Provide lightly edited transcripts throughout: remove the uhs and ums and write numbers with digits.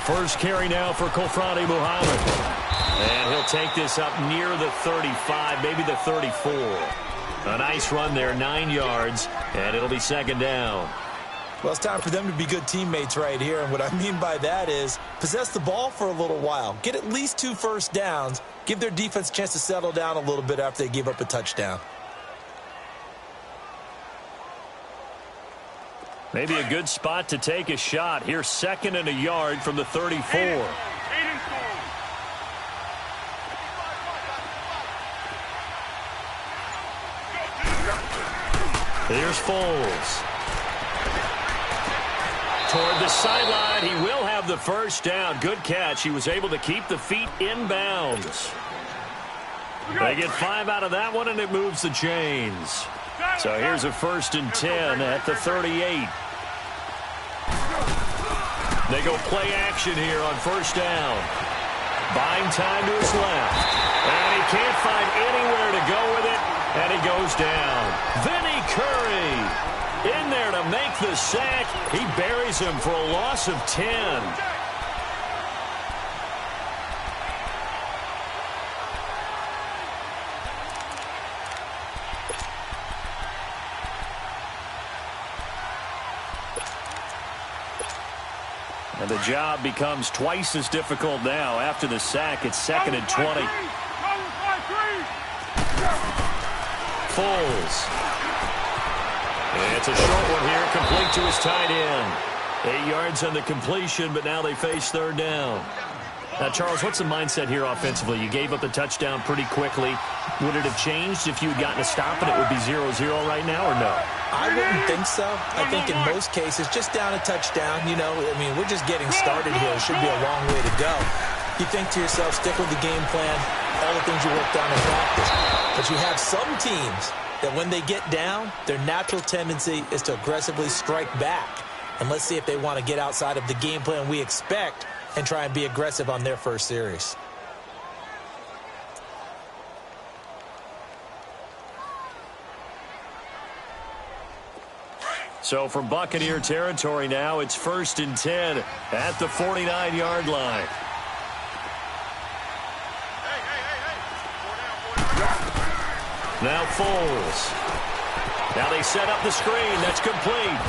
first carry now for Kofrani Muhammad. And he'll take this up near the 35, maybe the 34. A nice run there, 9 yards, and it'll be second down. Well, it's time for them to be good teammates right here, and what I mean by that is possess the ball for a little while, get at least 2 first downs, give their defense a chance to settle down a little bit after they give up a touchdown. Maybe a good spot to take a shot. Here's 2nd and a yard from the 34. Here's Foles. Toward the sideline, he will have the first down. Good catch. He was able to keep the feet in bounds. They get 5 out of that one, and it moves the chains. So here's a 1st and 10 at the 38. They go play action here on 1st down. Buying time to his left. And he can't find anywhere to go with it, and he goes down. Vinny Curry in there to make the sack. He buries him for a loss of 10. And the job becomes twice as difficult now. After the sack, it's 2nd and 20. Foles. It's a short one here, complete to his tight end. 8 yards on the completion, but now they face 3rd down. Now, Charles, what's the mindset here offensively? You gave up the touchdown pretty quickly. Would it have changed if you had gotten a stop and it would be 0-0 right now, or no? I wouldn't think so. I think in most cases, just down a touchdown, you know, I mean, we're just getting started here. It should be a long way to go. You think to yourself, stick with the game plan, all the things you worked on in practice. But you have some teams that when they get down, their natural tendency is to aggressively strike back. And let's see if they want to get outside of the game plan we expect and try and be aggressive on their first series. So from Buccaneer territory now, it's 1st and 10 at the 49-yard line. Now Foles. Now they set up the screen. That's complete.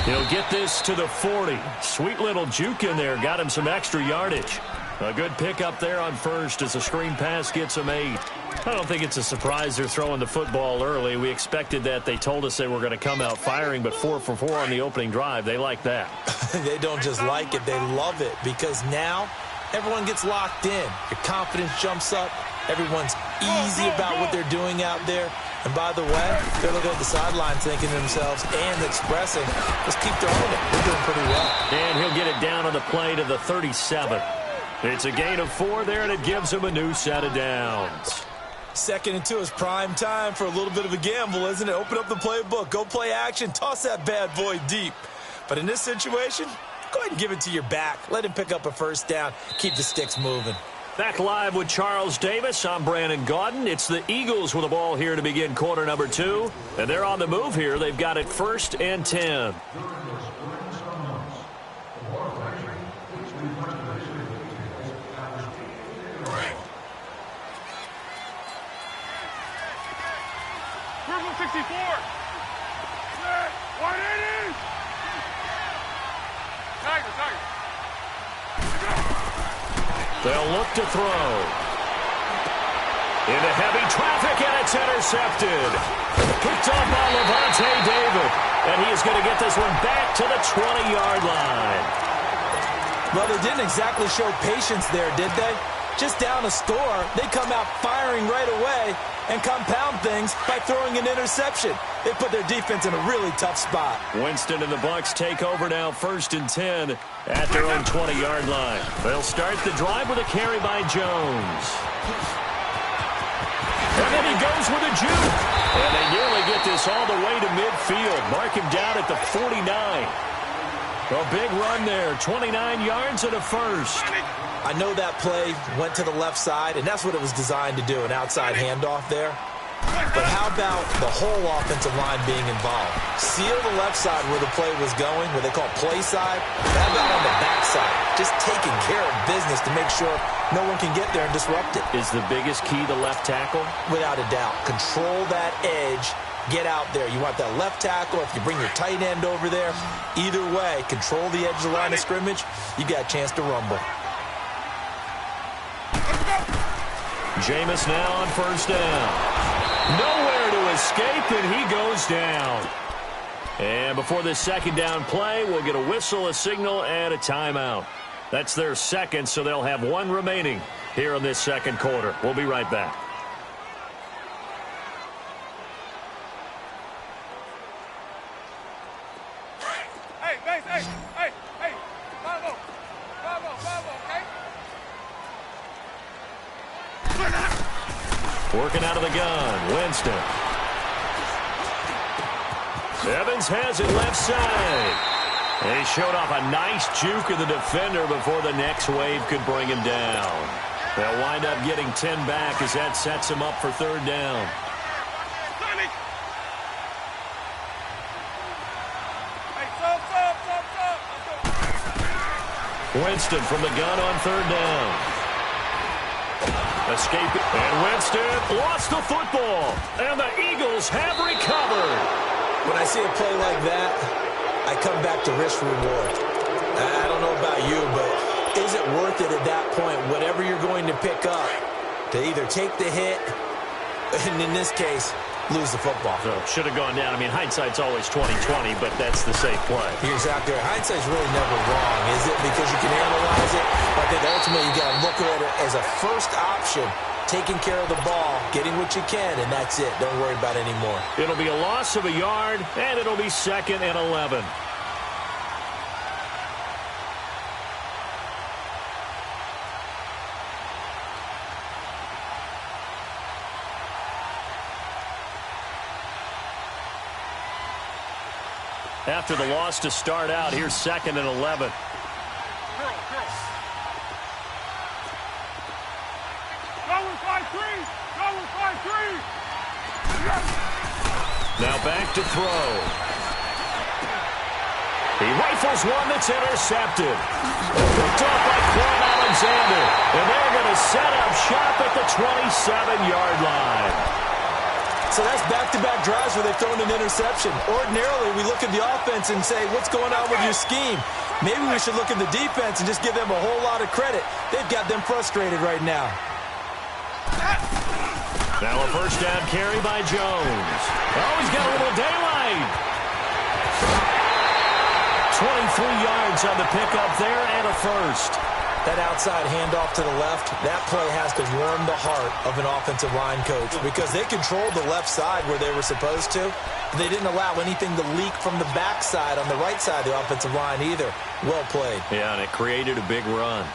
He'll get this to the 40. Sweet little juke in there. Got him some extra yardage. A good pickup there on 1st as the screen pass gets him 8. I don't think it's a surprise they're throwing the football early. We expected that. They told us they were going to come out firing, but 4 for 4 on the opening drive. They like that. They don't just like it. They love it because now everyone gets locked in. Your confidence jumps up. Everyone's easy about what they're doing out there. And by the way, they're looking at the sidelines thinking to themselves and expressing, let's keep throwing it. We're doing pretty well. And he'll get it down on the play to the 37. It's a gain of 4 there, and it gives him a new set of downs. 2nd and 2 is prime time for a little bit of a gamble, isn't it? Open up the playbook, go play action, toss that bad boy deep. But in this situation, go ahead and give it to your back. Let him pick up a 1st down, keep the sticks moving. Back live with Charles Davis. I'm Brandon Gaudin. It's the Eagles with the ball here to begin quarter number 2. And they're on the move here. They've got it 1st and 10. Purple 64. 180. Tiger. They'll look to throw. Into heavy traffic, and it's intercepted. Picked up by Levante David. And he is going to get this one back to the 20-yard line. Well, they didn't exactly show patience there, did they? Just down a score, they come out firing right away and compound things by throwing an interception. They put their defense in a really tough spot. Winston and the Bucs take over now, 1st and 10 at their own 20-yard line. They'll start the drive with a carry by Jones. And then he goes with a juke. And they nearly get this all the way to midfield. Mark him down at the 49. A big run there, 29 yards and a 1st. I know that play went to the left side, and that's what it was designed to do, an outside handoff there. But how about the whole offensive line being involved? Seal the left side where the play was going, what they call play side. How about on the back side? Just taking care of business to make sure no one can get there and disrupt it. Is the biggest key to left tackle? Without a doubt. Control that edge. Get out there. You want that left tackle. If you bring your tight end over there, either way, control the edge of the line of scrimmage, you got a chance to rumble. Jameis now on first down. Nowhere to escape, and he goes down. And before this second down play, we'll get a whistle, a signal, and a timeout. That's their second, so they'll have one remaining here in this second quarter. We'll be right back. Working out of the gun, Winston. Evans has it left side. And he showed off a nice juke of the defender before the next wave could bring him down. They'll wind up getting 10 back as that sets him up for third down. Winston from the gun on third down. Escape, and Winston lost the football, and the Eagles have recovered. When I see a play like that, I come back to risk reward. I don't know about you, but is it worth it at that point, whatever you're going to pick up, to either take the hit, and in this case, lose the football? So should have gone down. I mean, hindsight's always 20/20, but that's the safe play. You're exactly right. Hindsight's really never wrong, is it? Because you can analyze it. But I think ultimately you got to look at it as a first option, taking care of the ball, getting what you can, and that's it. Don't worry about it anymore. It'll be a loss of a yard, and it'll be 2nd and 11. After the loss to start out, here's 2nd and 11. Now back to throw. He rifles one that's intercepted. Picked off by Quan Alexander. And they're going to set up shop at the 27-yard line. So that's back-to-back drives where they've thrown an interception. Ordinarily, we look at the offense and say, what's going on with your scheme? Maybe we should look at the defense and just give them a whole lot of credit. They've got them frustrated right now. Now a first down carry by Jones. Oh, he's got a little daylight. 23 yards on the pickup there and a first. That outside handoff to the left, that play has to warm the heart of an offensive line coach because they controlled the left side where they were supposed to. They didn't allow anything to leak from the backside on the right side of the offensive line either. Well played. Yeah, and it created a big run.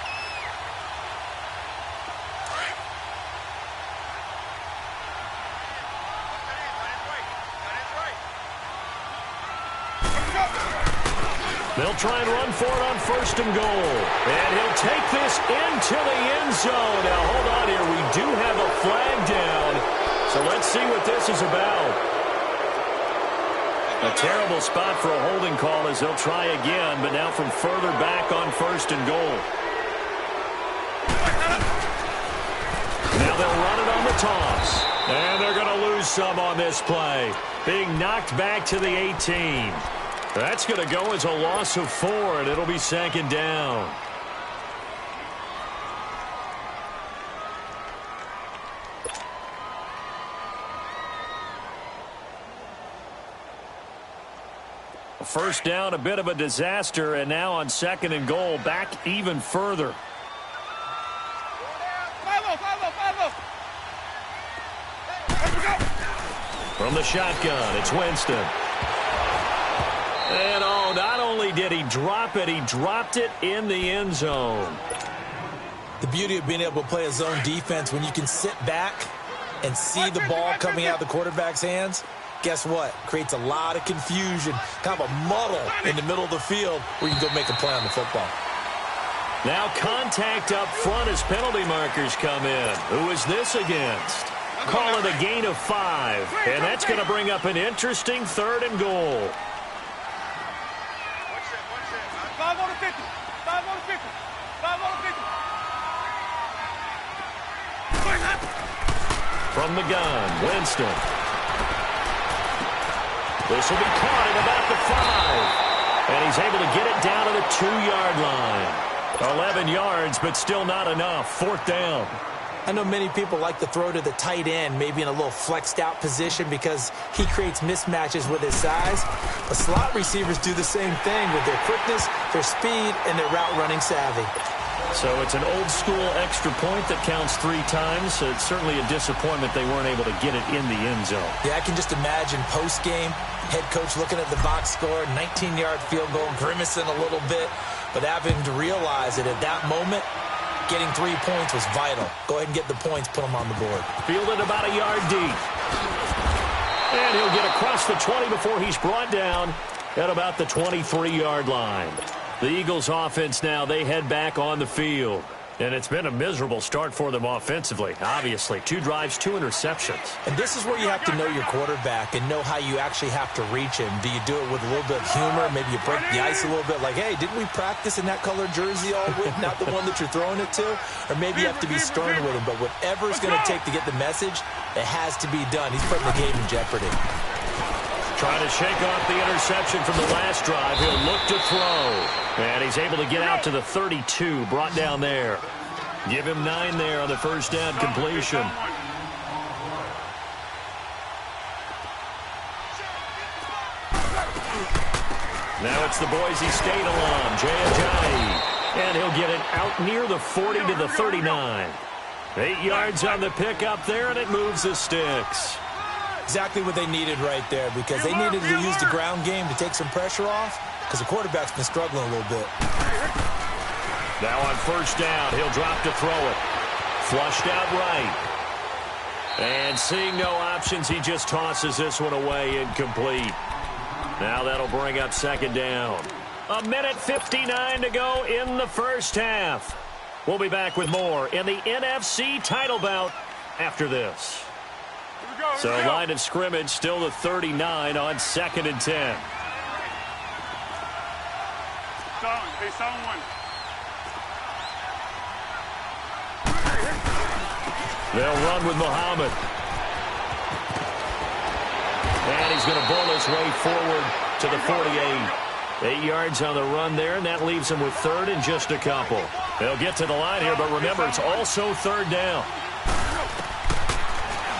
They'll try and run for it on 1st and goal. And he'll take this into the end zone. Now, hold on here. We do have a flag down. So let's see what this is about. A terrible spot for a holding call as they'll try again, but now from further back on 1st and goal. Now they'll run it on the toss. And they're going to lose some on this play. Being knocked back to the 18. That's going to go as a loss of 4, and it'll be 2nd down. First down, a bit of a disaster, and now on 2nd and goal, back even further. From the shotgun, it's Winston. And oh, not only did he drop it, he dropped it in the end zone. The beauty of being able to play a zone defense when you can sit back and see the ball coming out of the quarterback's hands, guess what? Creates a lot of confusion, kind of a muddle in the middle of the field where you can go make a play on the football. Now contact up front as penalty markers come in. Who is this against? call it a gain of 5. And that's going to bring up an interesting 3rd and goal. 5 on the 50. 5 on the 50. 5 on the 50. From the gun, Winston. This will be caught at about the 5. And he's able to get it down to the 2-yard line. 11 yards, but still not enough. 4th down. I know many people like to throw to the tight end, maybe in a little flexed out position because he creates mismatches with his size. But slot receivers do the same thing with their quickness, their speed, and their route running savvy. So it's an old-school extra point that counts 3 times. So it's certainly a disappointment they weren't able to get it in the end zone. Yeah, I can just imagine post-game, head coach looking at the box score, 19-yard field goal, grimacing a little bit, but having to realize that at that moment, getting 3 points was vital. Go ahead and get the points, put them on the board. Fielded about a yard deep. And he'll get across the 20 before he's brought down at about the 23-yard line. The Eagles offense now, they head back on the field. And it's been a miserable start for them offensively, obviously. 2 drives, 2 interceptions. And this is where you have to know your quarterback and know how you actually have to reach him. Do you do it with a little bit of humor? Maybe you break the ice a little bit like, hey, didn't we practice in that colored jersey all week? Not the one that you're throwing it to? Or maybe you have to be stern with him. But whatever it's going to take to get the message, it has to be done. He's putting the game in jeopardy. Trying to shake off the interception from the last drive. He'll look to throw. And he's able to get out to the 32, brought down there. Give him 9 there on the first down completion. Now it's the Boise State alum, Jay Ajayi. And he'll get it out near the 40 to the 39. 8 yards on the pickup there, and it moves the sticks. Exactly what they needed right there, because they needed to use the ground game to take some pressure off, because the quarterback's been struggling a little bit. Now on first down, he'll drop to throw it. Flushed out right. And seeing no options, he just tosses this one away, incomplete. Now that'll bring up 2nd down. 1:59 to go in the first half. We'll be back with more in the NFC title bout after this. So line of scrimmage still the 39 on 2nd and 10. They saw one. They'll run with Muhammad. And he's going to bull his way forward to the 48. 8 yards on the run there, and that leaves him with 3rd and just a couple. They'll get to the line here, but remember, it's also 3rd down.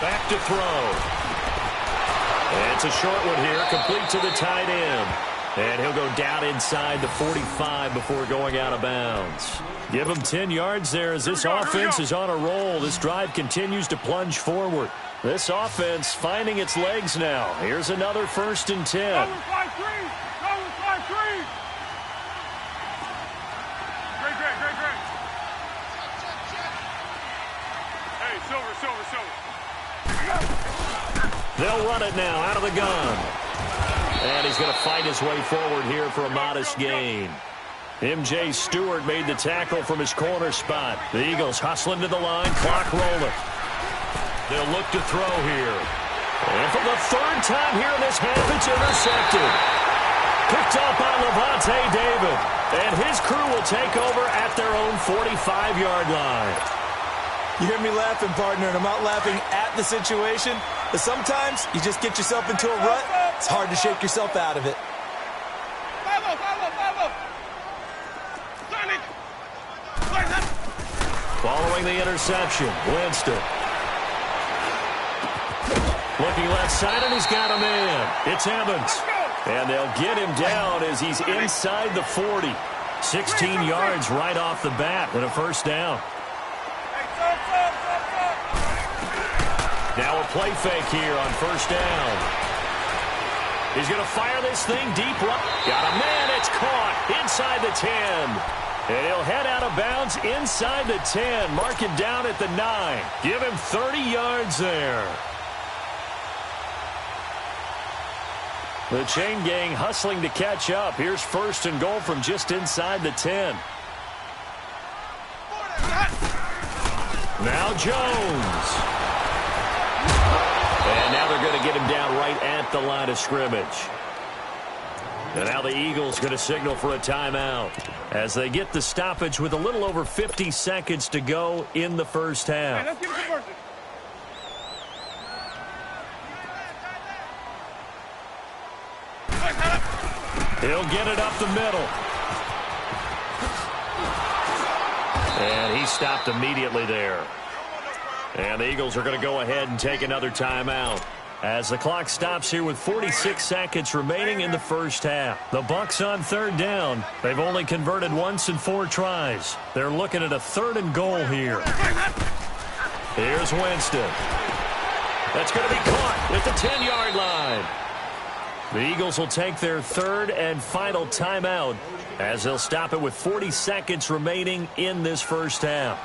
Back to throw. And it's a short one here, complete to the tight end. And he'll go down inside the 45 before going out of bounds. Give him 10 yards there as this offense is on a roll. This drive continues to plunge forward. This offense finding its legs now. Here's another 1st and 10. Go with 5-3. Go with 5-3. Great. Hey, Silver. They'll run it now out of the gun. And he's going to fight his way forward here for a modest gain. M.J. Stewart made the tackle from his corner spot. The Eagles hustling to the line, clock rolling. They'll look to throw here. And for the 3rd time here in this half, it's intercepted. Picked up by Levante David. And his crew will take over at their own 45-yard line. You hear me laughing, partner, and I'm not laughing at the situation, but sometimes you just get yourself into a rut. It's hard to shake yourself out of it. Following the interception, Winston. Looking left side, and he's got a man. It's Evans. And they'll get him down as he's inside the 40. 16 yards right off the bat and a 1st down. Now a play fake here on 1st down. He's going to fire this thing deep right. Got a man. It's caught inside the 10. And he'll head out of bounds inside the 10. Mark him down at the 9. Give him 30 yards there. The chain gang hustling to catch up. Here's 1st and goal from just inside the 10. Now Jones. And now they're going to get him down right at the line of scrimmage. And now the Eagles going to signal for a timeout as they get the stoppage with a little over 50 seconds to go in the first half. Hey, let's get a conversion. He'll get it up the middle. And he stopped immediately there. And the Eagles are going to go ahead and take another timeout as the clock stops here with 46 seconds remaining in the first half. The Bucs on third down. They've only converted once in 4 tries. They're looking at a 3rd and goal here. Here's Winston. That's going to be caught at the 10-yard line. The Eagles will take their 3rd and final timeout as they'll stop it with 40 seconds remaining in this first half.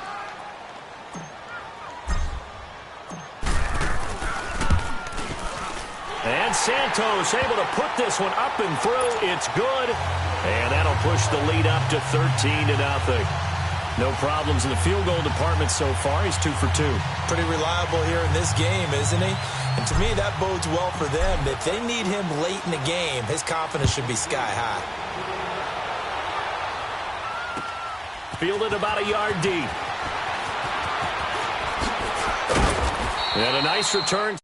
And Santos able to put this one up and through. It's good. And that'll push the lead up to 13-0. No problems in the field goal department so far. He's 2 for 2. Pretty reliable here in this game, isn't he? And to me, that bodes well for them. If they need him late in the game, his confidence should be sky high. Fielded about a yard deep. And a nice return.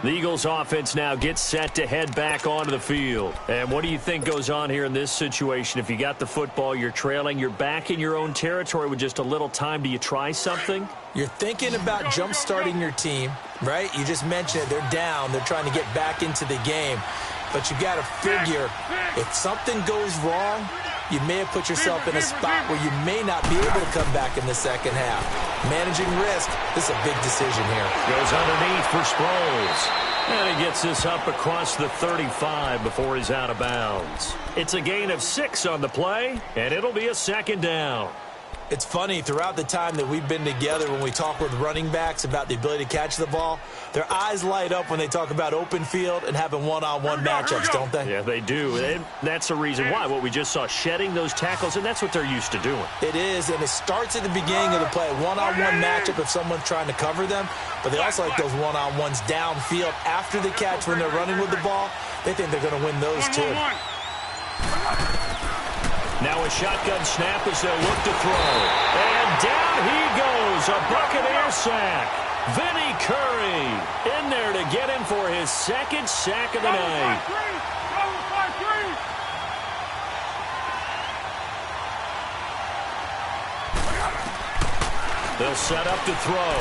The Eagles offense now gets set to head back onto the field. And what do you think goes on here in this situation? If you got the football, you're trailing, you're back in your own territory with just a little time. Do you try something? You're thinking about jump-starting your team, right? You just mentioned it. They're down. They're trying to get back into the game. But you got to figure if something goes wrong, you may have put yourself in a spot where you may not be able to come back in the second half. Managing risk, this is a big decision here. Goes underneath for Sproles. And he gets this up across the 35 before he's out of bounds. It's a gain of 6 on the play, and it'll be a 2nd down. It's funny, throughout the time that we've been together, when we talk with running backs about the ability to catch the ball, their eyes light up when they talk about open field and having one-on-one matchups, don't they? Yeah, they do. And that's the reason why. What we just saw, shedding those tackles, and that's what they're used to doing. It is, and it starts at the beginning of the play. One-on-one matchup if someone's trying to cover them, but they also like those one-on-ones downfield after the catch when they're running with the ball. They think they're going to win those too. Now a shotgun snap as they'll look to throw. And down he goes, a Buccaneer sack. Vinny Curry in there to get him for his 2nd sack of the night. They'll set up to throw.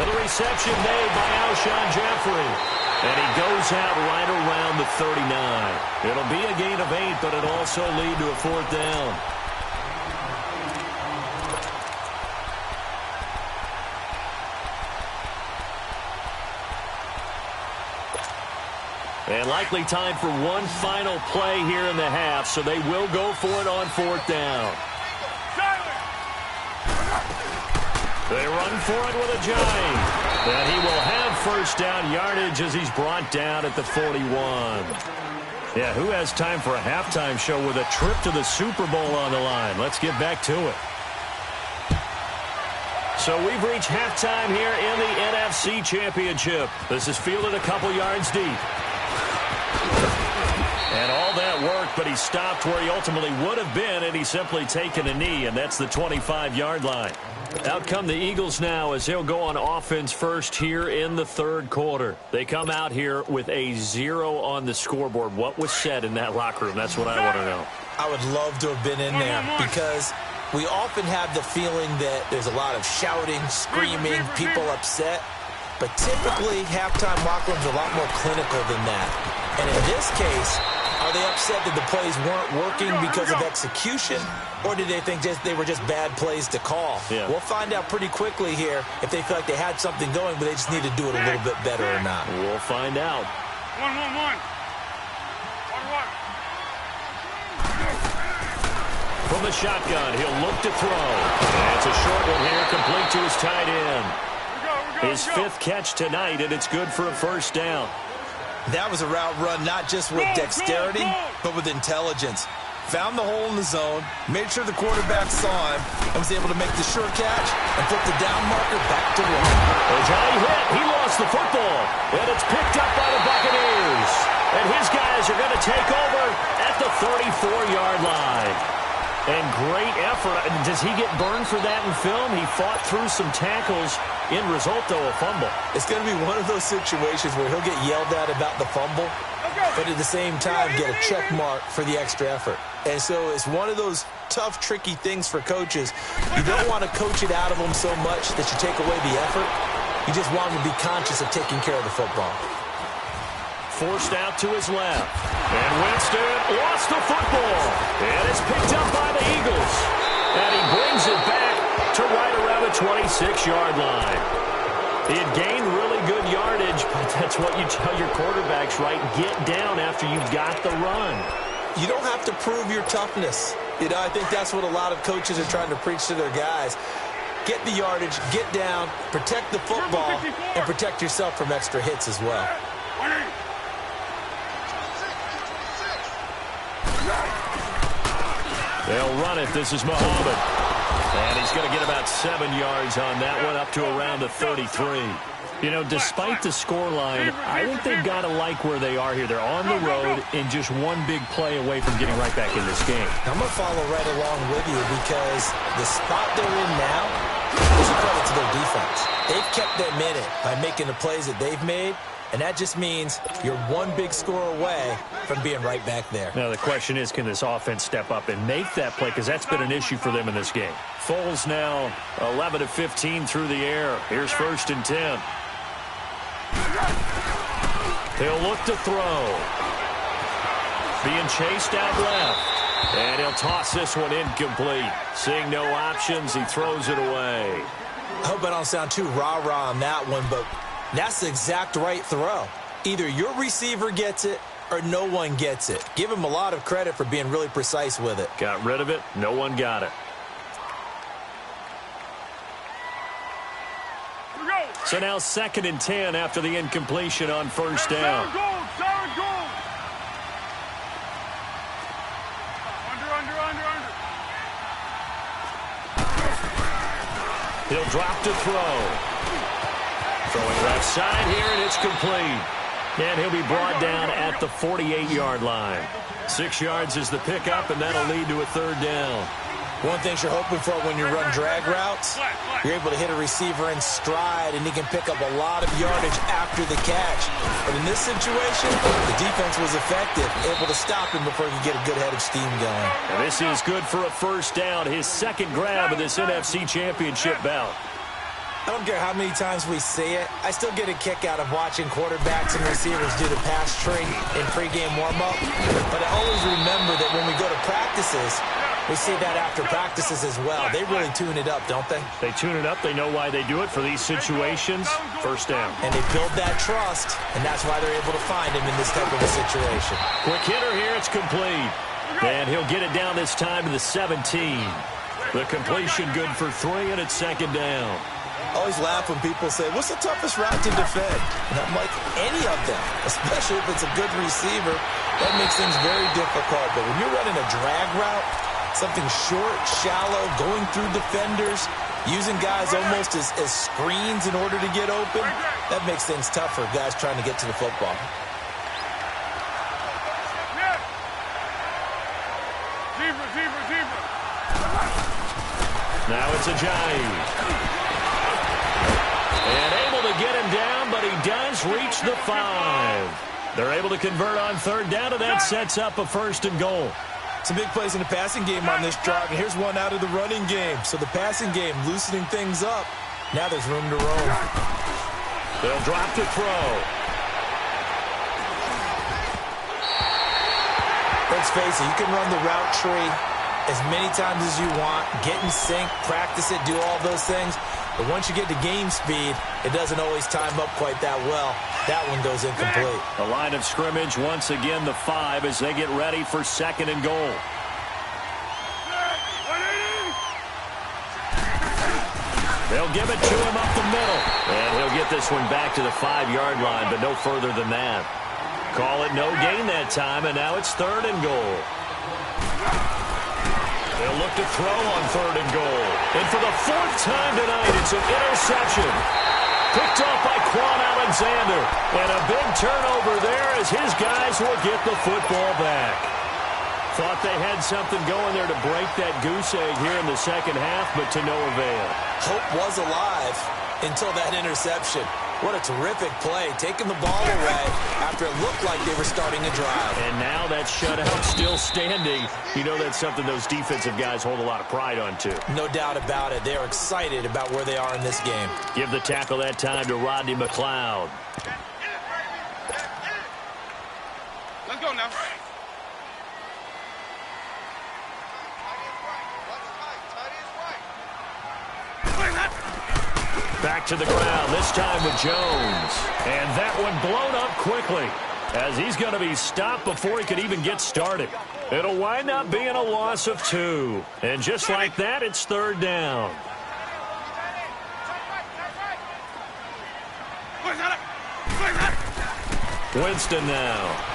And the reception made by Alshon Jeffrey. And he goes out right around the 39. It'll be a gain of 8, but it'll also lead to a 4th down. And likely time for one final play here in the half, so they will go for it on 4th down. They run for it with a giant. And he will have 1st down yardage as he's brought down at the 41. Yeah, who has time for a halftime show with a trip to the Super Bowl on the line? Let's get back to it. So we've reached halftime here in the NFC Championship. This is fielded a couple yards deep. And all that work, but he stopped where he ultimately would have been, and he's simply taken a knee, and that's the 25-yard line. Out come the Eagles now as they'll go on offense first here in the 3rd quarter. They come out here with a 0 on the scoreboard. What was said in that locker room? That's what I want to know. I would love to have been in there because we often have the feeling that there's a lot of shouting, screaming, people upset. But typically, halftime locker rooms are a lot more clinical than that. And in this case, are they upset that the plays weren't working because of execution, or did they think they were just bad plays to call? Yeah. We'll find out pretty quickly here if they feel like they had something going, but they just need to do it a little bit better or not. We'll find out. 1-1-1. From the shotgun, he'll look to throw. And it's a short one here, complete to his tight end. His 5th catch tonight, and it's good for a 1st down. That was a route run not just with dexterity, but with intelligence. found the hole in the zone, made sure the quarterback saw him, and was able to make the sure catch and flip the down marker back to one. Johnny hit. He lost the football, and it's picked up by the Buccaneers. And his guys are going to take over at the 34-yard line. And great effort. Does he get burned for that in film? He fought through some tackles. End result, though, a fumble. It's going to be one of those situations where he'll get yelled at about the fumble, but at the same time get a check mark for the extra effort. And so it's one of those tough, tricky things for coaches. You don't want to coach it out of them so much that you take away the effort. You just want them to be conscious of taking care of the football. Forced out to his left. And Winston lost the football. And it's picked up by the Eagles. And he brings it back to right around the 26-yard line. He had gained really good yardage, but that's what you tell your quarterbacks, right? Get down after you've got the run. You don't have to prove your toughness. You know, I think that's what a lot of coaches are trying to preach to their guys. Get the yardage, get down, protect the football, and protect yourself from extra hits as well. They'll run it. This is Muhammad. And he's going to get about 7 yards on that one, up to around the 33. You know, despite the scoreline, I think they've got to like where they are here. They're on the road and just one big play away from getting right back in this game. I'm going to follow right along with you because the spot they're in now is a credit to their defense. They've kept them in it by making the plays that they've made, and that just means you're one big score away from being right back there. Now, the question is, can this offense step up and make that play? Because that's been an issue for them in this game. Foles now 11 of 15 through the air. Here's 1st and 10. He'll look to throw. Being chased out left. And he'll toss this one incomplete. Seeing no options, he throws it away. I hope I don't sound too rah-rah on that one, but that's the exact right throw. Either your receiver gets it or no one gets it. Give him a lot of credit for being really precise with it. Got rid of it. No one got it. So now 2nd and 10 after the incompletion on 1st down. He'll drop to throw. Throwing left side here, and it's complete. And he'll be brought down at the 48-yard line. 6 yards is the pickup, and that'll lead to a 3rd down. One thing you're hoping for when you run drag routes, you're able to hit a receiver in stride, and he can pick up a lot of yardage after the catch. But in this situation, the defense was effective, able to stop him before he could get a good head of steam going. And this is good for a 1st down, his 2nd grab of this NFC Championship bout. I don't care how many times we see it. I still get a kick out of watching quarterbacks and receivers do the pass tree in pregame warm-up. But I always remember that when we go to practices, we see that after practices as well. They really tune it up, don't they? They tune it up. They know why they do it for these situations. 1st down. And they build that trust, and that's why they're able to find him in this type of a situation. Quick hitter here. It's complete. And he'll get it down this time to the 17. The completion good for 3, and it's 2nd down. I always laugh when people say, what's the toughest route to defend? And I'm like, any of them, especially if it's a good receiver. That makes things very difficult. But when you're running a drag route, something short, shallow, going through defenders, using guys almost as screens in order to get open, that makes things tough for guys trying to get to the football. Now it's Ajayi. And able to get him down, but he does reach the 5. They're able to convert on 3rd down, and that sets up a 1st and goal. Some big plays in the passing game on this drive, and here's one out of the running game. So the passing game loosening things up. Now there's room to roam. They'll drop to throw. Let's face it, you can run the route tree as many times as you want, get in sync, practice it, do all those things. But once you get to game speed, it doesn't always time up quite that well. That one goes incomplete. The line of scrimmage, once again, the 5 as they get ready for 2nd and goal. They'll give it to him up the middle. And he'll get this one back to the 5-yard line, but no further than that. Call it no gain that time, and now it's 3rd and goal. They'll look to throw on 3rd and goal. And for the 4th time tonight, it's an interception. Picked off by Quan Alexander. And a big turnover there as his guys will get the football back. Thought they had something going there to break that goose egg here in the second half, but to no avail. Hope was alive until that interception. What a terrific play, taking the ball away after it looked like they were starting a drive. And now that shutout still standing. You know that's something those defensive guys hold a lot of pride on, too. No doubt about it. They're excited about where they are in this game. Give the tackle that time to Rodney McLeod. Let's go now. Back to the ground, this time with Jones. And that one blown up quickly as he's going to be stopped before he could even get started. It'll wind up being a loss of 2. And just like that, it's 3rd down. Winston now.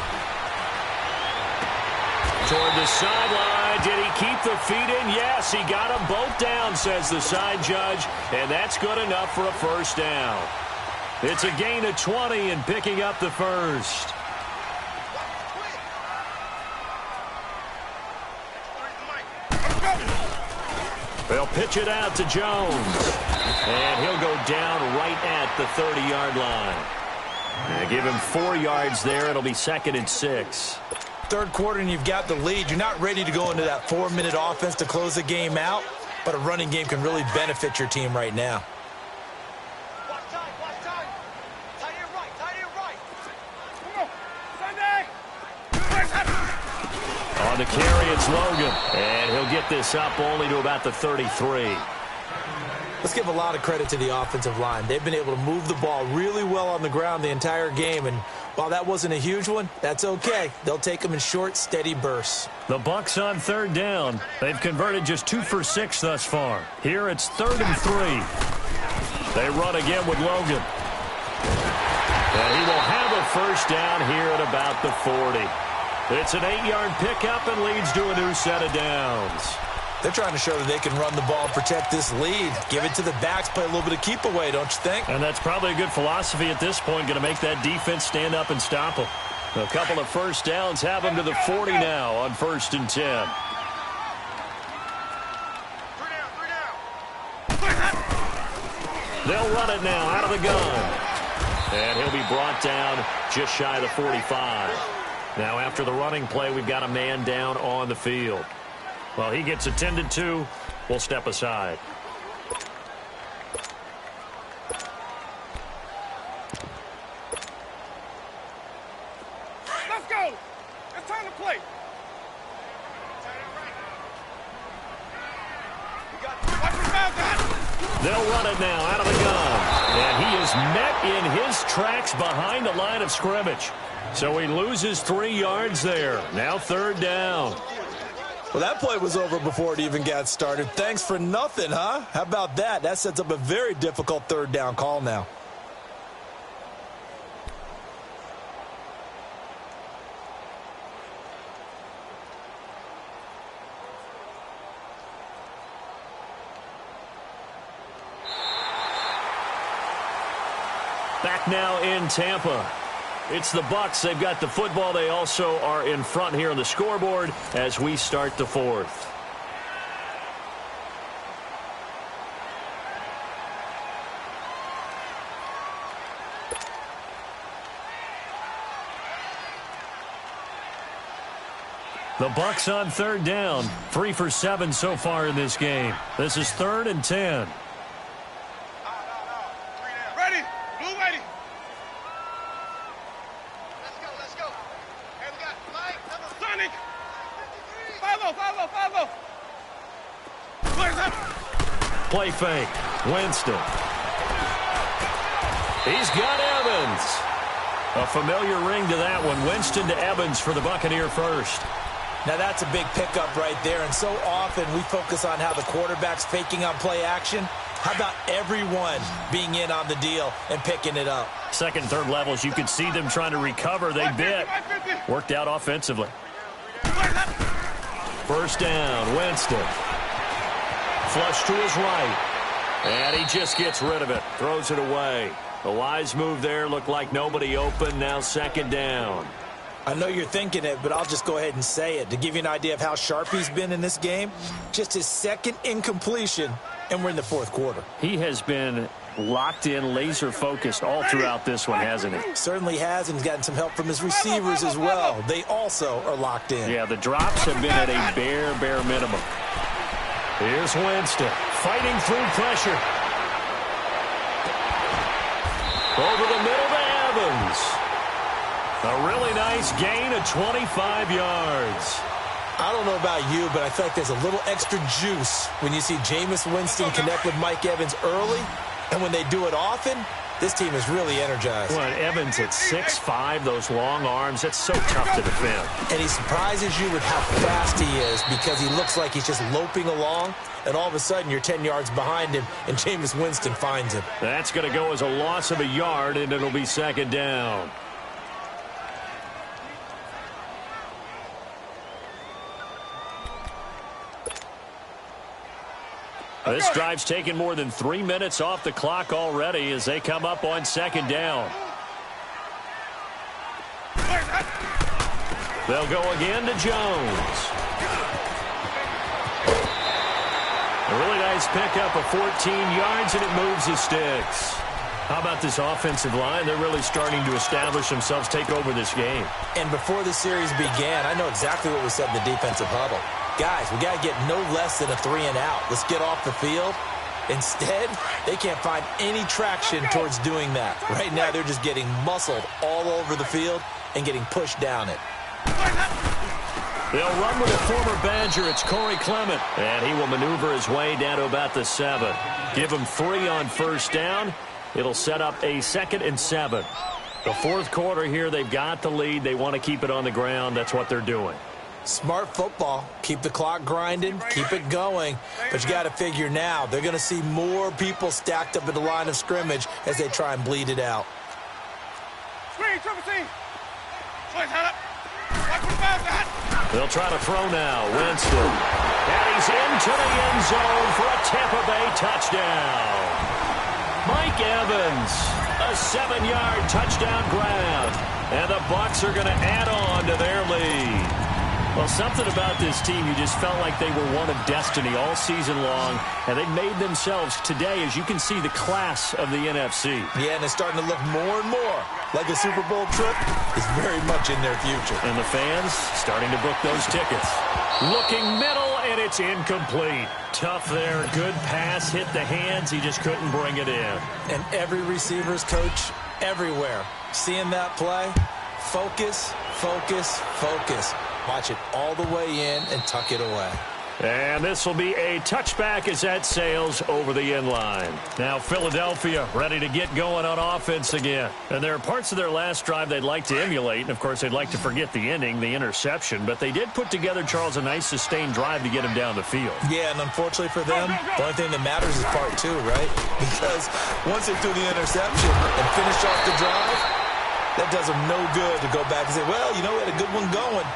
Toward the sideline. Did he keep the feet in? Yes, he got them both down, says the side judge. And that's good enough for a 1st down. It's a gain of 20 and picking up the 1st. They'll pitch it out to Jones. And he'll go down right at the 30-yard line. Now give him 4 yards there. It'll be 2nd and 6. 3rd quarter and you've got the lead. You're not ready to go into that 4-minute offense to close the game out, but a running game can really benefit your team right now. Watch time, watch time. Tight end right, tight end right. Come on, Sunday. On the carry, it's Logan. And he'll get this up only to about the 33. Let's give a lot of credit to the offensive line. They've been able to move the ball really well on the ground the entire game, and while that wasn't a huge one, that's okay. They'll take them in short, steady bursts. The Bucs on 3rd down. They've converted just 2 for 6 thus far. Here it's 3rd and 3. They run again with Logan. And he will have a 1st down here at about the 40. It's an 8-yard pickup and leads to a new set of downs. They're trying to show that they can run the ball and protect this lead. Give it to the backs, play a little bit of keep away, don't you think? And that's probably a good philosophy at this point, going to make that defense stand up and stop them. A couple of 1st downs have them to the 40 now on 1st and 10. 3 down. They'll run it now out of the gun. And he'll be brought down just shy of the 45. Now after the running play, we've got a man down on the field. Well, he gets attended to. We'll step aside. Let's go. It's time to play. They'll run it now out of the gun. And he is met in his tracks behind the line of scrimmage. So he loses 3 yards there. Now 3rd down. Well, that play was over before it even got started. Thanks for nothing, huh? How about that? That sets up a very difficult 3rd down call now. Back now in Tampa. It's the Bucs. They've got the football. They also are in front here on the scoreboard as we start the 4th. The Bucs on 3rd down. 3 for 7 so far in this game. This is 3rd and 10. Ready. Blue ready. Let's go. Hey, we got Mike, Sonic. 5-0. Where's that? Play fake. Winston. He's got Evans. A familiar ring to that one. Winston to Evans for the Buccaneer first. Now that's a big pickup right there, and so often we focus on how the quarterback's faking on play action. How about everyone being in on the deal and picking it up? Second and third levels, you could see them trying to recover. They bit. Worked out offensively. First down, Winston. Flush to his right. And he just gets rid of it. Throws it away. A wise move there. Looked like nobody open. Now second down. I know you're thinking it, but I'll just go ahead and say it. To give you an idea of how sharp he's been in this game, just his second incompletion, and we're in the fourth quarter. He has been locked in, laser-focused all throughout this one, hasn't he? Certainly has, and he's gotten some help from his receivers as well. They also are locked in. Yeah, the drops have been at a bare minimum. Here's Winston, fighting through pressure. Over the middle to Evans. A really nice gain of 25 yards. I don't know about you, but I feel like there's a little extra juice when you see Jameis Winston connect with Mike Evans early, and when they do it often, this team is really energized. Well, Evans at 6'5", those long arms, that's so tough to defend. And he surprises you with how fast he is because he looks like he's just loping along, and all of a sudden you're 10 yards behind him, and Jameis Winston finds him. That's going to go as a loss of a yard, and it'll be second down. This drive's taken more than 3 minutes off the clock already as they come up on second down. They'll go again to Jones. A really nice pickup of 14 yards, and it moves the sticks. How about this offensive line? They're really starting to establish themselves, take over this game. And before the series began, I know exactly what was said in the defensive huddle. Guys, we got to get no less than a 3-and-out. Let's get off the field. Instead, they can't find any traction towards doing that. Right now, they're just getting muscled all over the field and getting pushed down it. They'll run with a former Badger. It's Corey Clement. And he will maneuver his way down to about the 7. Give him 3 on first down. It'll set up a 2nd and 7. The fourth quarter here, they've got the lead. They want to keep it on the ground. That's what they're doing. Smart football. Keep the clock grinding. Keep it going. But you got to figure now, they're going to see more people stacked up at the line of scrimmage as they try and bleed it out. They'll try to throw now. Winston. And he's into the end zone for a Tampa Bay touchdown. Mike Evans, a 7-yard touchdown grab. And the Bucs are going to add on to their lead. Well, something about this team, you just felt like they were one of destiny all season long, and they made themselves today, as you can see, the class of the NFC. Yeah, and it's starting to look more and more like a Super Bowl trip is very much in their future. And the fans starting to book those tickets. Looking middle, and it's incomplete. Tough there. Good pass, hit the hands. He just couldn't bring it in. And every receiver's coach everywhere, seeing that play, focus, focus, focus. Watch it all the way in and tuck it away. And this will be a touchback as that sails over the end line. Now Philadelphia ready to get going on offense again. And there are parts of their last drive they'd like to emulate. And, of course, they'd like to forget the ending, the interception. But they did put together, Charles, a nice sustained drive to get him down the field. Yeah, and unfortunately for them, the only thing that matters is part 2, right? Because once they threw the interception and finished off the drive, that does them no good to go back and say, well, you know, we had a good one going.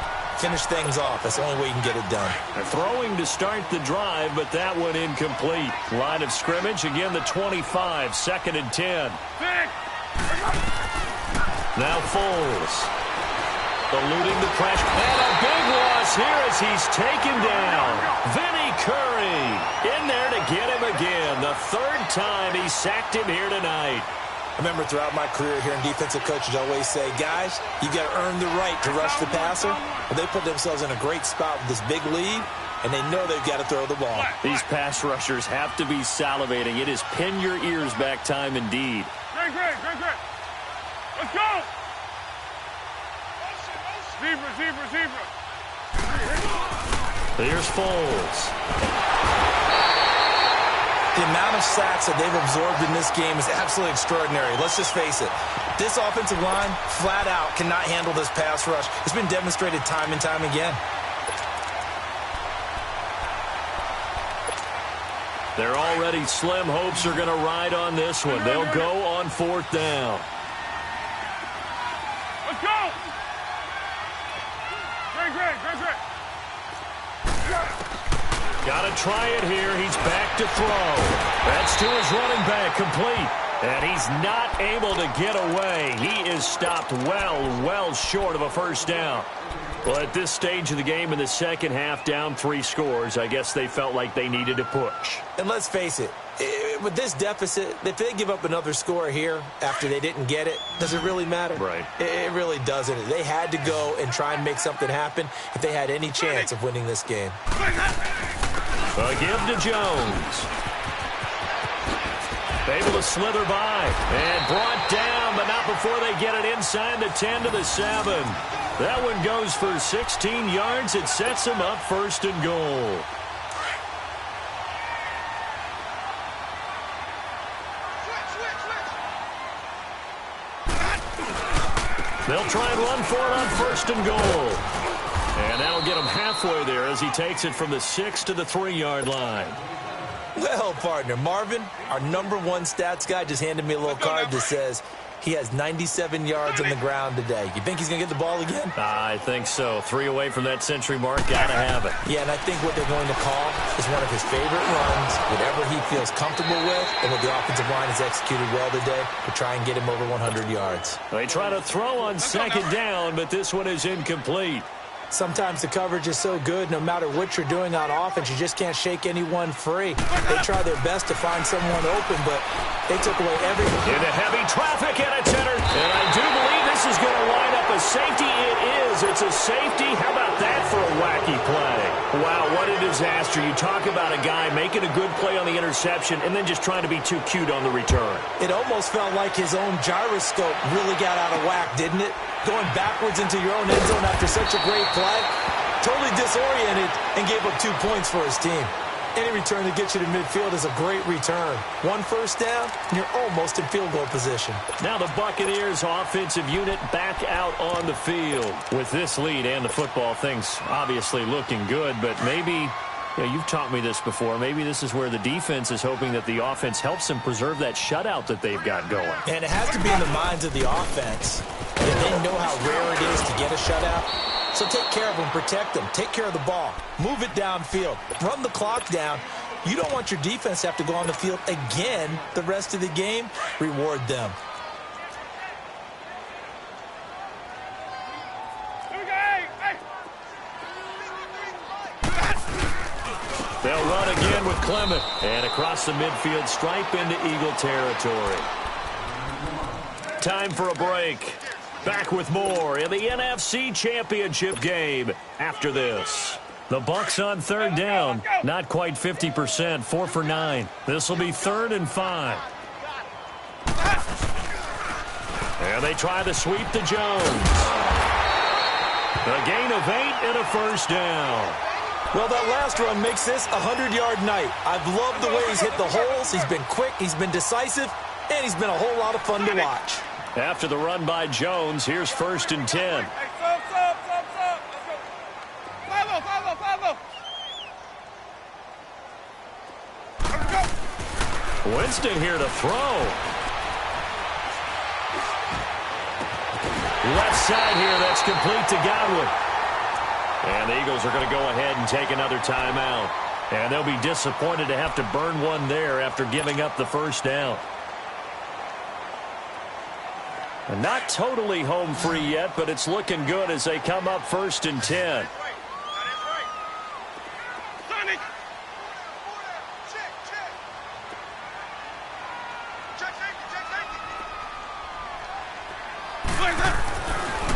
Finish things off. That's the only way you can get it done. They're throwing to start the drive, but that one incomplete. Line of scrimmage, again the 25, 2nd and 10. Now Foles. Eluding the pressure. And a big loss here as he's taken down. Vinny Curry in there to get him again. The 3rd time he sacked him here tonight. I remember throughout my career here in defensive coaches always say, guys, you got to earn the right to rush the passer. Well, they put themselves in a great spot with this big lead, and they know they've got to throw the ball. These pass rushers have to be salivating. It is pin your ears back time indeed. Great. Let's go. Zebra. Here's Foles. The amount of sacks that they've absorbed in this game is absolutely extraordinary. Let's just face it. This offensive line, flat out, cannot handle this pass rush. It's been demonstrated time and time again. They're already slim hopes are going to ride on this one. They'll go on 4th down. Let's go. Great. Got to try it here. He's back to throw. That's to his running back, complete. And he's not able to get away. He is stopped well short of a first down. Well, at this stage of the game in the second half, down 3 scores, I guess they felt like they needed to push. And let's face it, with this deficit, if they give up another score here after they didn't get it, does it really matter? Right. It really doesn't. They had to go and try and make something happen if they had any chance of winning this game. A give to Jones. Able to slither by and brought down, but not before they get it inside the 10 to the 7. That one goes for 16 yards. It sets them up first and goal. They'll try and run for it on first and goal. And that'll get him halfway there as he takes it from the 6 to the 3-yard line. Well, partner, Marvin, our number 1 stats guy, just handed me a little card that says he has 97 yards on the ground today. You think he's going to get the ball again? I think so. 3 away from that century mark. Got to have it. Yeah, and I think what they're going to call is one of his favorite runs, whatever he feels comfortable with, and what the offensive line has executed well today to try and get him over 100 yards. They try to throw on second down, but this one is incomplete. Sometimes the coverage is so good, no matter what you're doing on offense, you just can't shake anyone free. They try their best to find someone open, but they took away everything. Into heavy traffic, and it's entered. And I do believe this is going to line up a safety. It is. It's a safety. How about that for a wacky play? Wow, what a disaster. You talk about a guy making a good play on the interception and then just trying to be too cute on the return. It almost felt like his own gyroscope really got out of whack, didn't it? Going backwards into your own end zone after such a great play. Totally disoriented and gave up 2 points for his team. Any return that gets you to midfield is a great return. 1 first down, and you're almost in field goal position. Now the Buccaneers offensive unit back out on the field. With this lead and the football, things obviously looking good, but maybe, you've taught me this before, maybe this is where the defense is hoping that the offense helps them preserve that shutout that they've got going. And it has to be in the minds of the offense. They know how rare it is to get a shutout. So take care of them, protect them, take care of the ball, move it downfield, run the clock down. You don't want your defense to have to go on the field again the rest of the game. Reward them. They'll run again with Clement. And across the midfield stripe into Eagle territory. Time for a break. Back with more in the NFC Championship game after this. The Bucs on third down. Not quite 50%. 4 for 9. This will be 3rd and 5. And they try the sweep to Jones. A gain of 8 and a first down. Well, that last run makes this a 100-yard night. I've loved the way he's hit the holes. He's been quick, he's been decisive, and he's been a whole lot of fun to watch. After the run by Jones, here's 1st and 10. Winston here to throw. Left side here, that's complete to Godwin. And the Eagles are going to go ahead and take another timeout. And they'll be disappointed to have to burn one there after giving up the first down. And not totally home free yet, but it's looking good as they come up 1st and 10.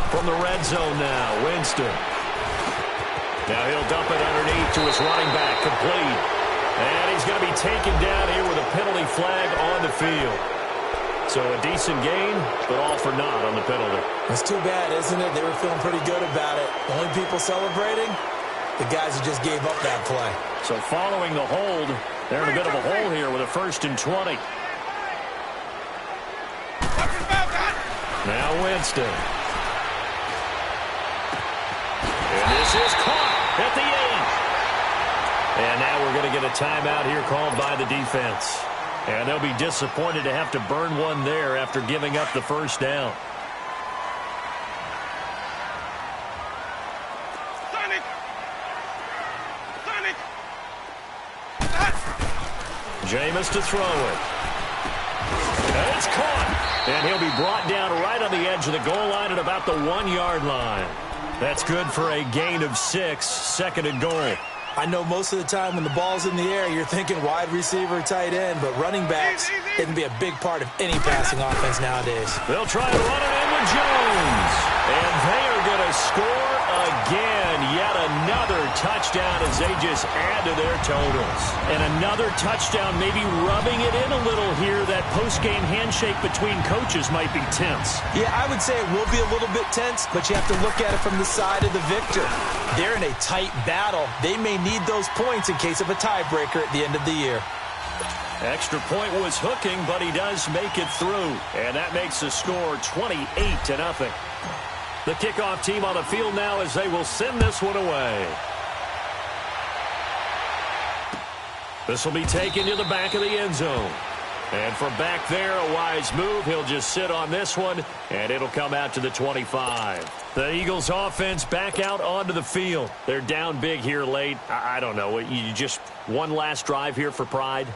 From the red zone now, Winston. Now he'll dump it underneath to his running back, complete. And he's going to be taken down here with a penalty flag on the field. So a decent gain, but all for naught on the penalty. It's too bad, isn't it? They were feeling pretty good about it. The only people celebrating, the guys who just gave up that play. So following the hold, they're in a bit of a hole here with a 1st and 20. Now Winston. And this is caught at the 8. And now we're going to get a timeout here called by the defense. And they'll be disappointed to have to burn one there after giving up the first down. Jameis to throw it. And it's caught. And he'll be brought down right on the edge of the goal line at about the 1-yard line. That's good for a gain of 6, second and goal. I know most of the time when the ball's in the air, you're thinking wide receiver, tight end, but running backs, they can be a big part of any passing offense nowadays. They'll try and run it in with Jones. And they are going to score again. Yet another touchdown as they just add to their totals. And another touchdown, maybe rubbing it in a little here. That post-game handshake between coaches might be tense. Yeah, I would say it will be a little bit tense, but you have to look at it from the side of the victor. They're in a tight battle. They may need those points in case of a tiebreaker at the end of the year. Extra point was hooking, but he does make it through. And that makes the score 28-0. The kickoff team on the field now as they will send this one away. This will be taken to the back of the end zone. And from back there, a wise move. He'll just sit on this one, and it'll come out to the 25. The Eagles offense back out onto the field. They're down big here late. I don't know. You just one last drive here for pride?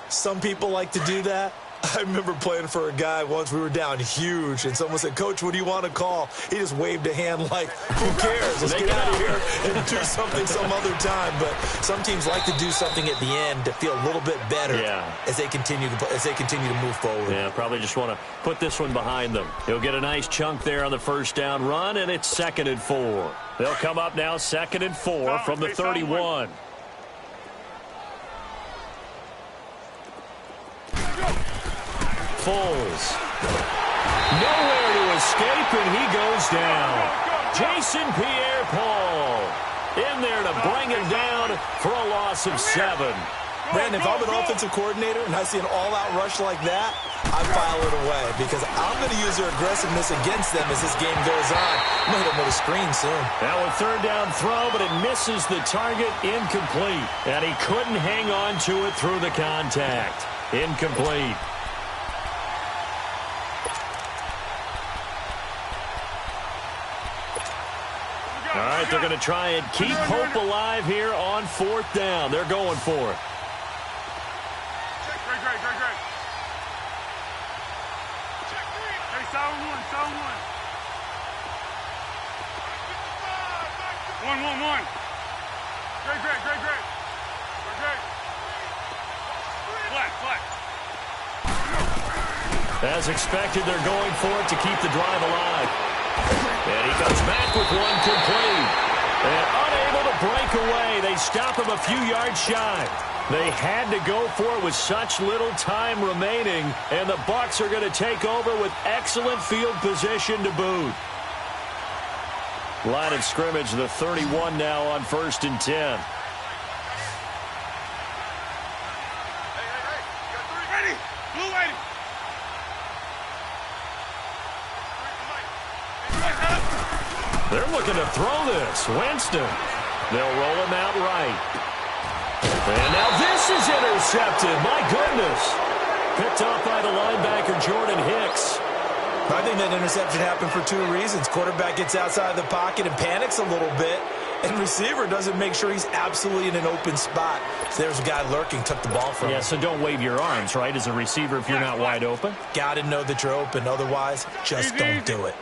Some people like to do that. I remember playing for a guy once. We were down huge, and someone said, "Coach, what do you want to call?" He just waved a hand like, who cares? Let's get out of here and do something some other time. But some teams like to do something at the end to feel a little bit better as they continue to move forward. Yeah, probably just want to put this one behind them. He'll get a nice chunk there on the first down run, and it's 2nd and 4. They'll come up now 2nd and 4 from the 31. Foles. Nowhere to escape, and he goes down. Jason Pierre-Paul in there to bring him down for a loss of 7. Brandon, if I'm an offensive coordinator and I see an all-out rush like that, I file it away because I'm going to use their aggressiveness against them as this game goes on. I'm going to hit them with a screen soon. Now a 3rd down throw, but it misses the target, incomplete. And he couldn't hang on to it through the contact. Incomplete. All right, they're going to try and keep hope alive here on 4th down. They're going for it. Great. Hey, sound one. 1. Great. Flat. As expected, they're going for it to keep the drive alive. And he comes back with one complete. And unable to break away. They stop him a few yards shy. They had to go for it with such little time remaining. And the Bucs are going to take over with excellent field position to boot. Line of scrimmage, the 31 now on 1st and 10. Ready. Blue ready. They're looking to throw this. Winston. They'll roll him out right. And now this is intercepted. My goodness. Picked off by the linebacker, Jordan Hicks. I think that interception happened for 2 reasons. Quarterback gets outside of the pocket and panics a little bit, and receiver doesn't make sure he's absolutely in an open spot. So there's a guy lurking, took the ball from him. Yeah, so don't wave your arms, right, as a receiver if you're not wide open? Got to know that you're open. Otherwise, just don't do it.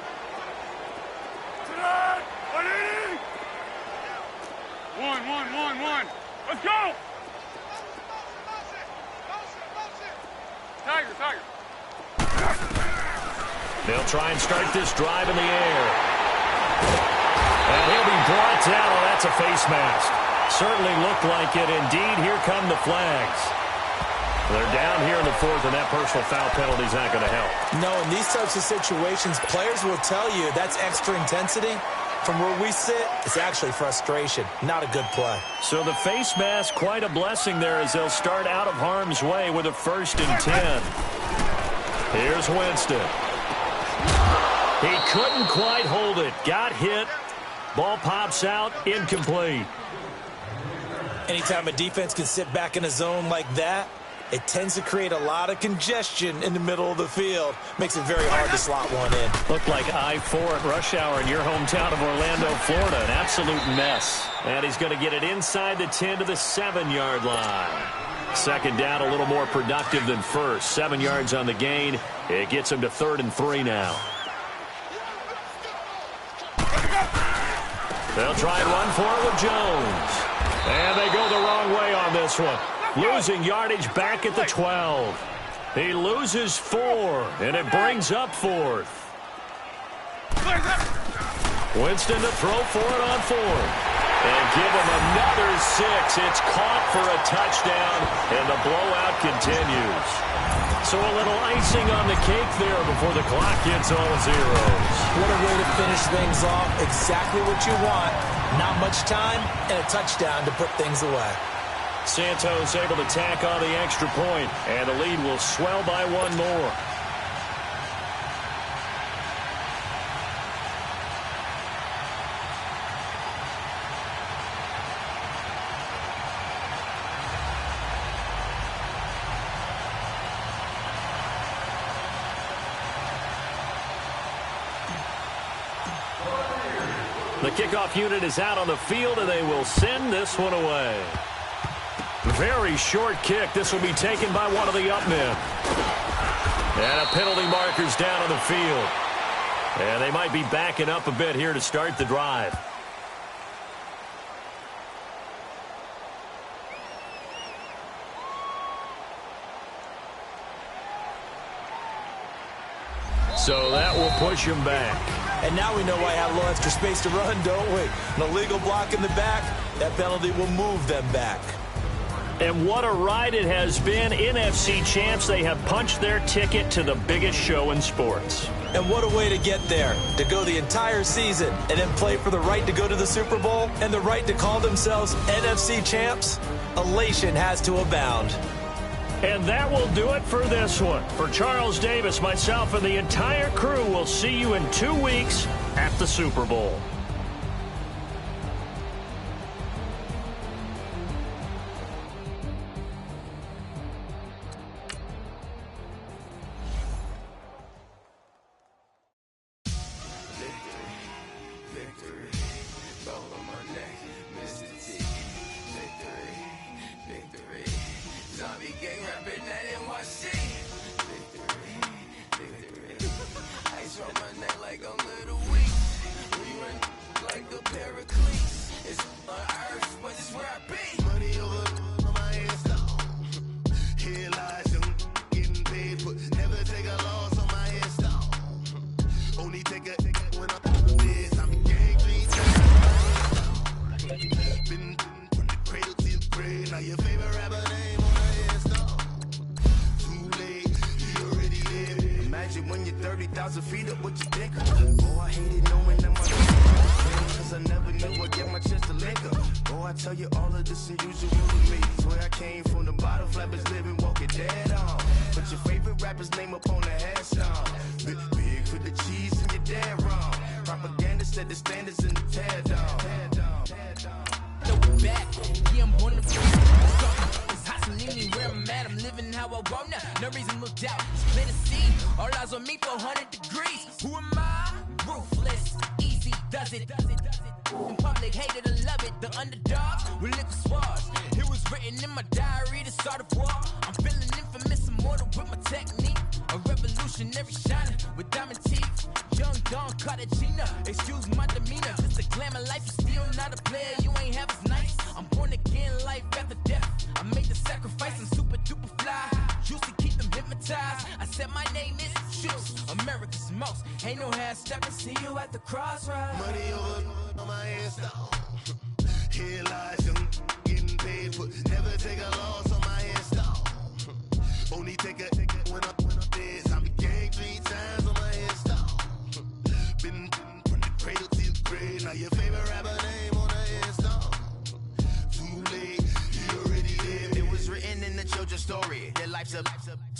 One. Let's go! Tiger. They'll try and start this drive in the air. And he'll be brought down. Oh, that's a face mask. Certainly looked like it. Indeed, here come the flags. They're down here in the 4th, and that personal foul penalty is not going to help. No, in these types of situations, players will tell you that's extra intensity. From where we sit, it's actually frustration. Not a good play. So the face mask, quite a blessing there as they'll start out of harm's way with a 1st and 10. Here's Winston. He couldn't quite hold it. Got hit. Ball pops out. Incomplete. Anytime a defense can sit back in a zone like that, it tends to create a lot of congestion in the middle of the field. Makes it very hard to slot one in. Looked like I-4 at rush hour in your hometown of Orlando, Florida. An absolute mess. And he's going to get it inside the 10 to the 7-yard line. Second down, a little more productive than first. 7 yards on the gain. It gets him to 3rd and 3 now. They'll try and run for it with Jones. And they go the wrong way on this one. Losing yardage back at the 12. He loses 4, and it brings up 4th. Winston to throw for it on 4th. And give him another 6. It's caught for a touchdown, and the blowout continues. So a little icing on the cake there before the clock hits all zeros. What a way to finish things off. Exactly what you want. Not much time and a touchdown to put things away. Santos able to tack on the extra point, and the lead will swell by 1 more. The kickoff unit is out on the field, and they will send this one away. Very short kick. This will be taken by one of the up men. And a penalty marker's down on the field. And they might be backing up a bit here to start the drive. So that will push him back. And now we know why I have a little extra space to run, don't we? An illegal block in the back, that penalty will move them back. And what a ride it has been. NFC champs, they have punched their ticket to the biggest show in sports. And what a way to get there, to go the entire season and then play for the right to go to the Super Bowl and the right to call themselves NFC champs. Elation has to abound. And that will do it for this one. For Charles Davis, myself, and the entire crew, we'll see you in 2 weeks at the Super Bowl.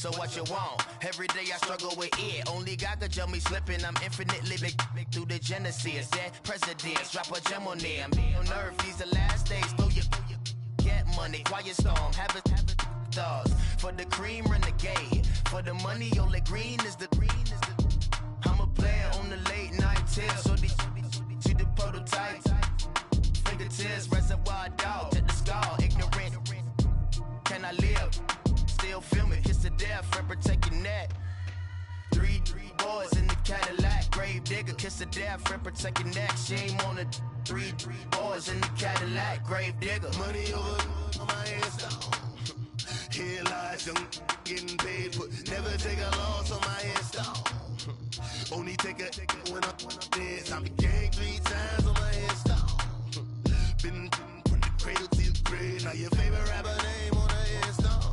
So what you want? Every day I struggle with it. Only God could jump me slipping. I'm infinitely big through the Genesis. Dead presidents, drop a gem on there. I'm on earth, these the last days. Throw your get money, quiet storm, have it stars. For the cream, renegade. For the money, only green is the I'm a player on the late night tips. So these see the prototype. Fingertips, reservoir dog, to the skull, ignorant. can I live? Still feel me, kiss the death, friend, protect your neck. Three boys in the Cadillac, grave digger, kiss the death, friend, protect your neck. Shame on the three boys in the Cadillac, grave digger. Money over on my headstone. Here lies young, getting paid, but never take a loss on my headstone. Only take a when I'm dead. I'm gang 3 times on my headstone. Been from the cradle to the grave. Now your favorite rapper name on the headstone.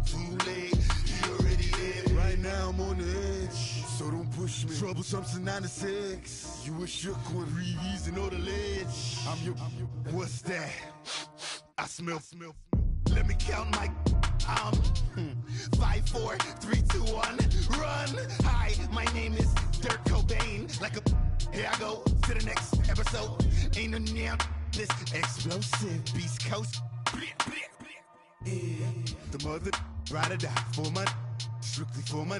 Too late, he already dead. Right now I'm on the edge, so don't push me. Troublesome since 96. You a shook one, Reeves and all the ledge. I'm your. What's that? I smell. Let me count my 5, 4, 3, 2, 1, run. Hi, my name is Dirk Cobain. Like a here I go to the next episode. Ain't no damn this explosive Beast Coast. The mother ride or die for my strictly for my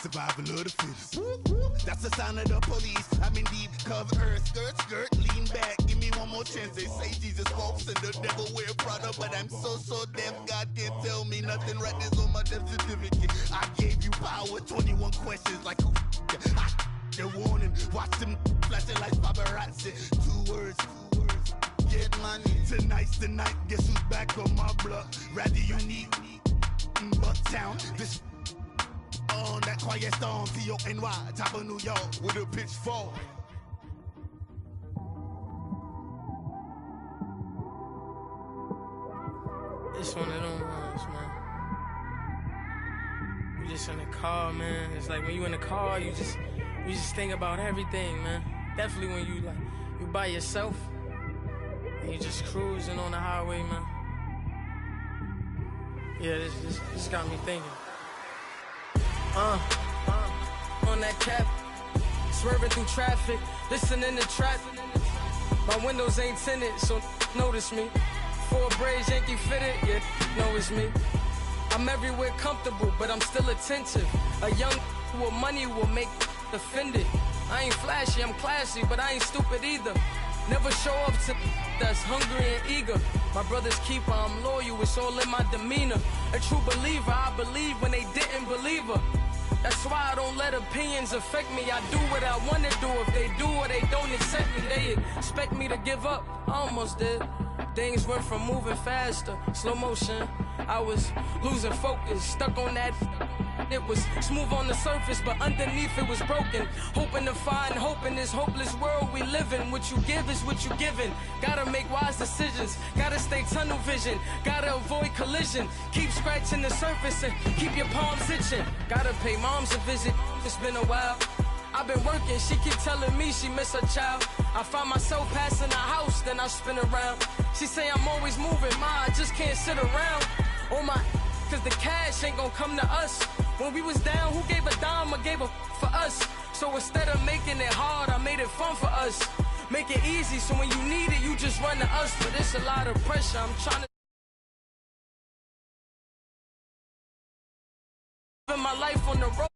survival of the fittest. That's the sound of the police. I'm in deep cover, skirt, lean back. Give me one more chance. They say Jesus walks and the devil wear Prada, but I'm so deaf. God can't tell me nothing. Right there's on my death certificate. I gave you power. 21 questions like who? They're warning. Watch them flashing like paparazzi. 2 words. Get money. Tonight's the night. Guess who's back on my block? Rather unique. Bucktown. This. On that quiet storm, T-O-N-Y, top of New York, with a pitchfork. It's one of them ones, man. You just in the car, man. It's like when you in the car, you just think about everything, man. Definitely when you by yourself and you just cruising on the highway, man. Yeah, this got me thinking. On that cap, swerving through traffic, listening to trap. My windows ain't tinted, so notice me. 4 braids, Yankee fitted, yeah, know it's me. I'm everywhere comfortable, but I'm still attentive. A young with money will make offended. I ain't flashy, I'm classy, but I ain't stupid either. Never show up to that's hungry and eager. My brother's keeper, I'm loyal, it's all in my demeanor. A true believer, I believe when they didn't believe her. That's why I don't let opinions affect me. I do what I want to do. If they do or they don't accept me, they expect me to give up. I almost did. Things went from moving faster, slow motion. I was losing focus, stuck on that. It was smooth on the surface, but underneath it was broken. Hoping to find hope in this hopeless world we live in. What you give is what you given. Gotta make wise decisions. Gotta stay tunnel vision. Gotta avoid collision. Keep scratching the surface and keep your palms itching. Gotta pay moms a visit. It's been a while. I've been working, she keep telling me she miss her child. I find myself passing the house, then I spin around. She say I'm always moving, I just can't sit around. Oh my, cause the cash ain't gonna come to us. When we was down, who gave a dime or gave a for us? So instead of making it hard, I made it fun for us. Make it easy, so when you need it, you just run to us. But it's a lot of pressure, I'm trying to live my life on the road.